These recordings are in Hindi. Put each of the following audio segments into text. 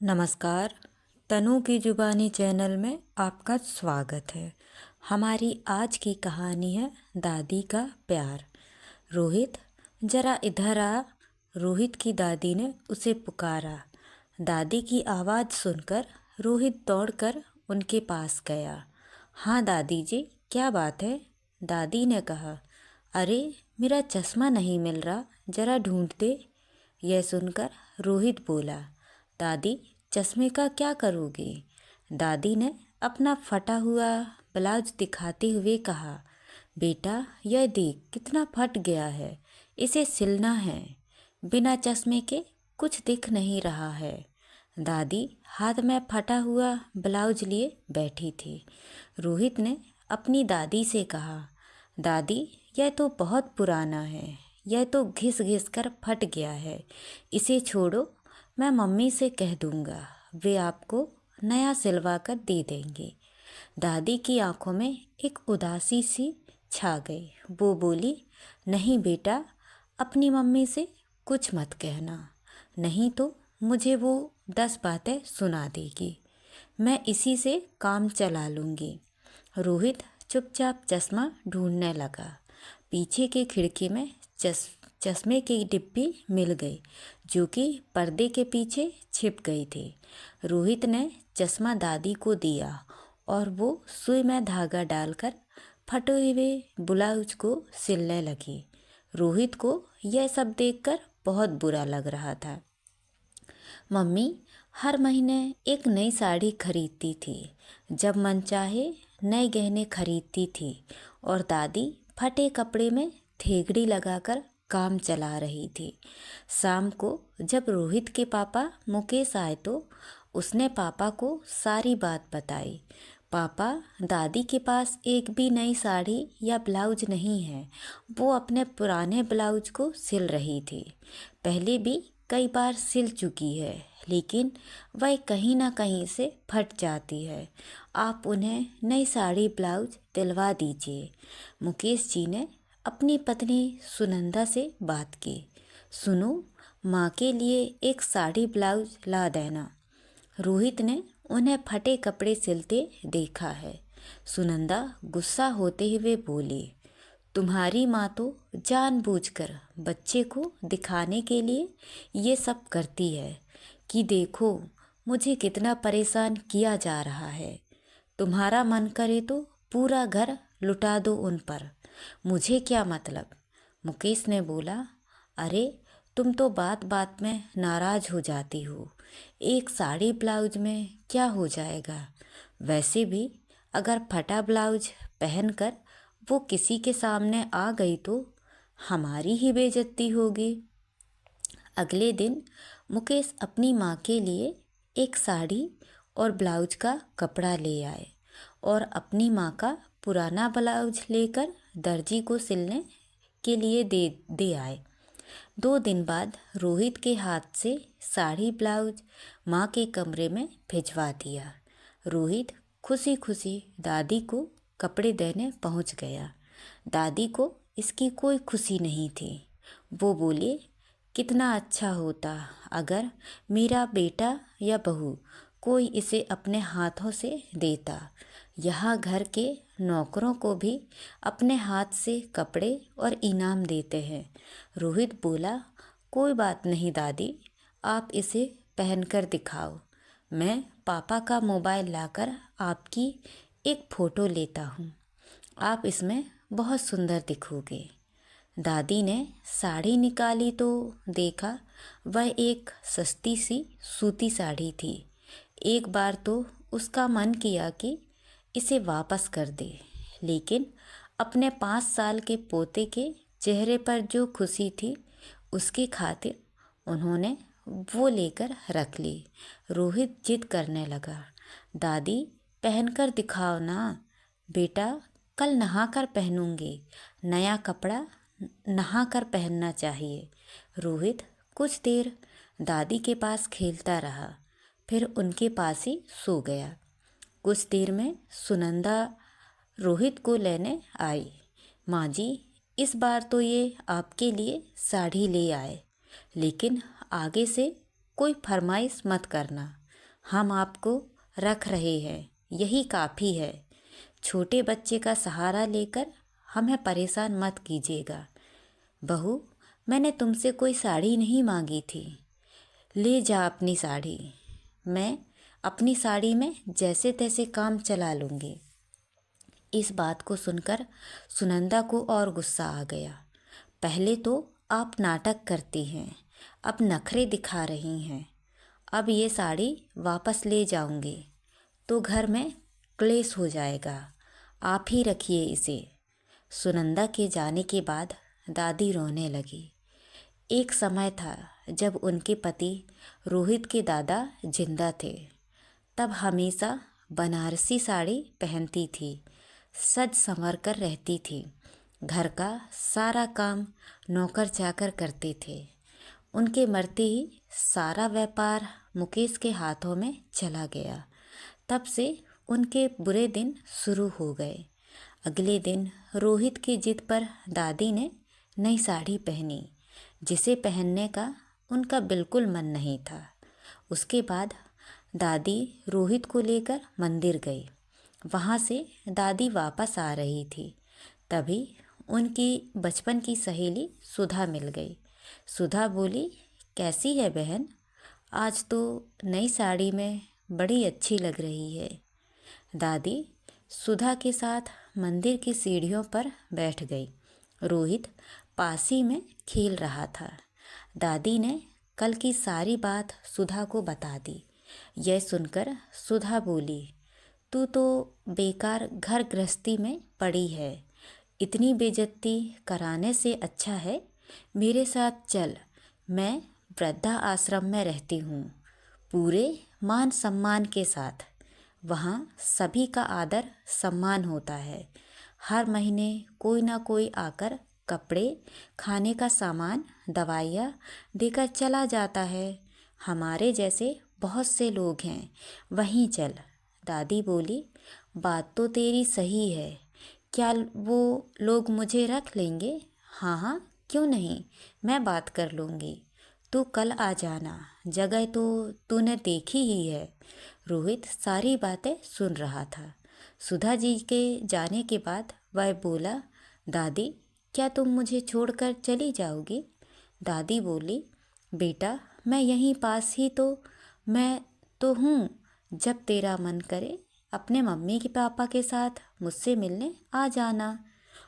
नमस्कार। तनु की जुबानी चैनल में आपका स्वागत है। हमारी आज की कहानी है दादी का प्यार। रोहित, जरा इधर आ। रोहित की दादी ने उसे पुकारा। दादी की आवाज़ सुनकर रोहित दौड़कर उनके पास गया। हाँ दादी जी, क्या बात है? दादी ने कहा। अरे, मेरा चश्मा नहीं मिल रहा, जरा ढूंढ दे। यह सुनकर रोहित बोला, दादी, चश्मे का क्या करोगे? दादी ने अपना फटा हुआ ब्लाउज दिखाते हुए कहा, बेटा, यह देख कितना फट गया है, इसे सिलना है। बिना चश्मे के कुछ दिख नहीं रहा है। दादी हाथ में फटा हुआ ब्लाउज लिए बैठी थी। रोहित ने अपनी दादी से कहा, दादी, यह तो बहुत पुराना है, यह तो घिस घिस कर फट गया है, इसे छोड़ो, मैं मम्मी से कह दूंगा, वे आपको नया सिलवा कर दे देंगे। दादी की आंखों में एक उदासी सी छा गई। वो बोली, नहीं बेटा, अपनी मम्मी से कुछ मत कहना, नहीं तो मुझे वो 10 बातें सुना देगी। मैं इसी से काम चला लूँगी। रोहित चुपचाप चश्मा ढूंढने लगा। पीछे की खिड़की में चश्मे की डिब्बी मिल गई, जो कि पर्दे के पीछे छिप गई थी। रोहित ने चश्मा दादी को दिया और वो सुई में धागा डालकर फटे हुए ब्लाउज को सिलने लगी। रोहित को यह सब देखकर बहुत बुरा लग रहा था। मम्मी हर महीने एक नई साड़ी खरीदती थी, जब मन चाहे नए गहने खरीदती थी, और दादी फटे कपड़े में थेगड़ी लगाकर काम चला रही थी। शाम को जब रोहित के पापा मुकेश आए तो उसने पापा को सारी बात बताई। पापा, दादी के पास एक भी नई साड़ी या ब्लाउज नहीं है, वो अपने पुराने ब्लाउज को सिल रही थी। पहले भी कई बार सिल चुकी है, लेकिन वह कहीं ना कहीं से फट जाती है। आप उन्हें नई साड़ी ब्लाउज दिलवा दीजिए। मुकेश जी ने अपनी पत्नी सुनंदा से बात की। सुनो, माँ के लिए एक साड़ी ब्लाउज ला देना। रोहित ने उन्हें फटे कपड़े सिलते देखा है। सुनंदा गुस्सा होते हुए बोली, तुम्हारी माँ तो जानबूझकर बच्चे को दिखाने के लिए ये सब करती है कि देखो मुझे कितना परेशान किया जा रहा है। तुम्हारा मन करे तो पूरा घर लुटा दो उन पर, मुझे क्या मतलब। मुकेश ने बोला, अरे, तुम तो बात बात में नाराज हो जाती हो, एक साड़ी ब्लाउज में क्या हो जाएगा। वैसे भी अगर फटा ब्लाउज पहनकर वो किसी के सामने आ गई तो हमारी ही बेइज्जती होगी। अगले दिन मुकेश अपनी माँ के लिए एक साड़ी और ब्लाउज का कपड़ा ले आए और अपनी माँ का पुराना ब्लाउज लेकर दर्जी को सिलने के लिए दे आए। 2 दिन बाद रोहित के हाथ से साड़ी ब्लाउज माँ के कमरे में भिजवा दिया। रोहित खुशी खुशी दादी को कपड़े देने पहुँच गया। दादी को इसकी कोई खुशी नहीं थी। वो बोले, कितना अच्छा होता अगर मेरा बेटा या बहू कोई इसे अपने हाथों से देता। यहाँ घर के नौकरों को भी अपने हाथ से कपड़े और इनाम देते हैं। रोहित बोला, कोई बात नहीं दादी, आप इसे पहनकर दिखाओ। मैं पापा का मोबाइल लाकर आपकी एक फ़ोटो लेता हूँ, आप इसमें बहुत सुंदर दिखोगे। दादी ने साड़ी निकाली तो देखा वह एक सस्ती सी सूती साड़ी थी। एक बार तो उसका मन किया कि इसे वापस कर दे, लेकिन अपने 5 साल के पोते के चेहरे पर जो खुशी थी, उसकी खातिर उन्होंने वो लेकर रख ली। रोहित जिद करने लगा, दादी, पहनकर दिखाओ ना। बेटा, कल नहाकर पहनूंगी, नया कपड़ा नहाकर पहनना चाहिए। रोहित कुछ देर दादी के पास खेलता रहा, फिर उनके पास ही सो गया। कुछ देर में सुनंदा रोहित को लेने आई। माँ जी, इस बार तो ये आपके लिए साड़ी ले आए, लेकिन आगे से कोई फरमाइश मत करना। हम आपको रख रहे हैं, यही काफ़ी है। छोटे बच्चे का सहारा लेकर हमें परेशान मत कीजिएगा। बहू, मैंने तुमसे कोई साड़ी नहीं मांगी थी। ले जा अपनी साड़ी। मैं अपनी साड़ी में जैसे तैसे काम चला लूँगी। इस बात को सुनकर सुनंदा को और गुस्सा आ गया। पहले तो आप नाटक करती हैं, अब नखरे दिखा रही हैं। अब ये साड़ी वापस ले जाऊंगी तो घर में क्लेश हो जाएगा। आप ही रखिए इसे। सुनंदा के जाने के बाद दादी रोने लगी। एक समय था जब उनके पति रोहित के दादा जिंदा थे। तब हमेशा बनारसी साड़ी पहनती थी, सज संवर कर रहती थी। घर का सारा काम नौकर चाकर करते थे। उनके मरते ही सारा व्यापार मुकेश के हाथों में चला गया। तब से उनके बुरे दिन शुरू हो गए। अगले दिन रोहित की जिद पर दादी ने नई साड़ी पहनी, जिसे पहनने का उनका बिल्कुल मन नहीं था। उसके बाद दादी रोहित को लेकर मंदिर गई। वहाँ से दादी वापस आ रही थी, तभी उनकी बचपन की सहेली सुधा मिल गई। सुधा बोली, कैसी है बहन? आज तो नई साड़ी में बड़ी अच्छी लग रही है। दादी सुधा के साथ मंदिर की सीढ़ियों पर बैठ गई। रोहित पास ही में खेल रहा था। दादी ने कल की सारी बात सुधा को बता दी। यह सुनकर सुधा बोली, तू तो बेकार घर गृहस्थी में पड़ी है। इतनी बेइज्जती कराने से अच्छा है मेरे साथ चल। मैं वृद्धा आश्रम में रहती हूँ, पूरे मान सम्मान के साथ। वहाँ सभी का आदर सम्मान होता है। हर महीने कोई ना कोई आकर कपड़े, खाने का सामान, दवाइयाँ देकर चला जाता है। हमारे जैसे बहुत से लोग हैं, वहीं चल। दादी बोली, बात तो तेरी सही है। क्या वो लोग मुझे रख लेंगे? हाँ हाँ, क्यों नहीं, मैं बात कर लूँगी। तू कल आ जाना, जगह तो तूने देखी ही है। रोहित सारी बातें सुन रहा था। सुधा जी के जाने के बाद वह बोला, दादी क्या तुम मुझे छोड़कर चली जाओगी? दादी बोली, बेटा मैं यहीं पास ही तो मैं तो हूँ। जब तेरा मन करे अपने मम्मी के पापा के साथ मुझसे मिलने आ जाना।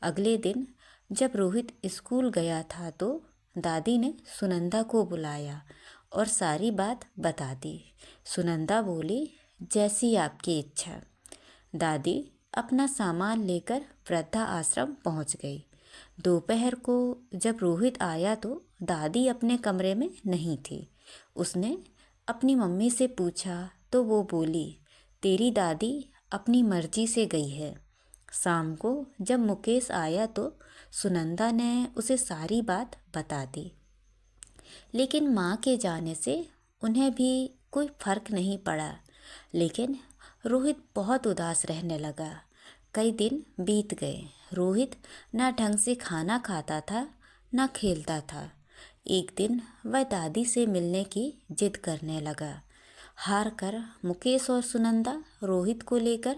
अगले दिन जब रोहित स्कूल गया था तो दादी ने सुनंदा को बुलाया और सारी बात बता दी। सुनंदा बोली, जैसी आपकी इच्छा। दादी अपना सामान लेकर वृद्धा आश्रम पहुंच गई। दोपहर को जब रोहित आया तो दादी अपने कमरे में नहीं थी। उसने अपनी मम्मी से पूछा तो वो बोली, तेरी दादी अपनी मर्जी से गई है। शाम को जब मुकेश आया तो सुनंदा ने उसे सारी बात बता दी। लेकिन माँ के जाने से उन्हें भी कोई फर्क नहीं पड़ा। लेकिन रोहित बहुत उदास रहने लगा। कई दिन बीत गए। रोहित ना ढंग से खाना खाता था, ना खेलता था। एक दिन वह दादी से मिलने की जिद करने लगा। हार कर मुकेश और सुनंदा रोहित को लेकर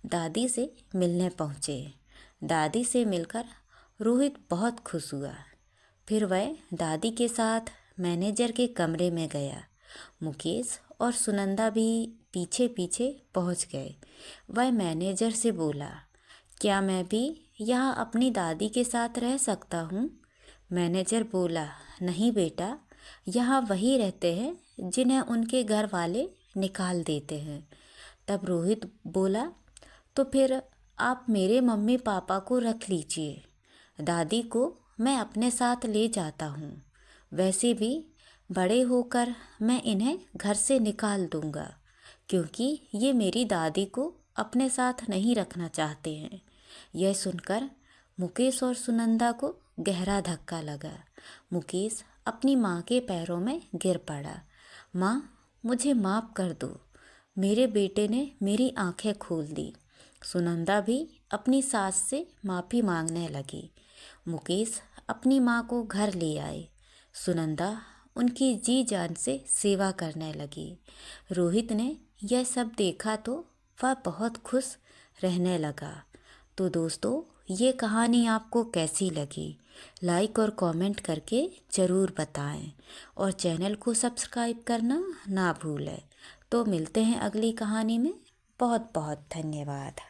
दादी से मिलने पहुँचे। दादी से मिलकर रोहित बहुत खुश हुआ। फिर वह दादी के साथ मैनेजर के कमरे में गया। मुकेश और सुनंदा भी पीछे पीछे पहुंच गए। वह मैनेजर से बोला, क्या मैं भी यहाँ अपनी दादी के साथ रह सकता हूँ? मैनेजर बोला, नहीं बेटा, यहाँ वही रहते हैं जिन्हें उनके घर वाले निकाल देते हैं। तब रोहित बोला, तो फिर आप मेरे मम्मी पापा को रख लीजिए। दादी को मैं अपने साथ ले जाता हूँ। वैसे भी बड़े होकर मैं इन्हें घर से निकाल दूँगा, क्योंकि ये मेरी दादी को अपने साथ नहीं रखना चाहते हैं। यह सुनकर मुकेश और सुनंदा को गहरा धक्का लगा। मुकेश अपनी माँ के पैरों में गिर पड़ा। माँ, मुझे माफ़ कर दो। मेरे बेटे ने मेरी आंखें खोल दी। सुनंदा भी अपनी सास से माफ़ी मांगने लगी। मुकेश अपनी माँ को घर ले आए। सुनंदा उनकी जी जान से सेवा करने लगी। रोहित ने यह सब देखा तो वह बहुत खुश रहने लगा। तो दोस्तों, ये कहानी आपको कैसी लगी? लाइक और कमेंट करके ज़रूर बताएं और चैनल को सब्सक्राइब करना ना भूलें। तो मिलते हैं अगली कहानी में। बहुत बहुत धन्यवाद।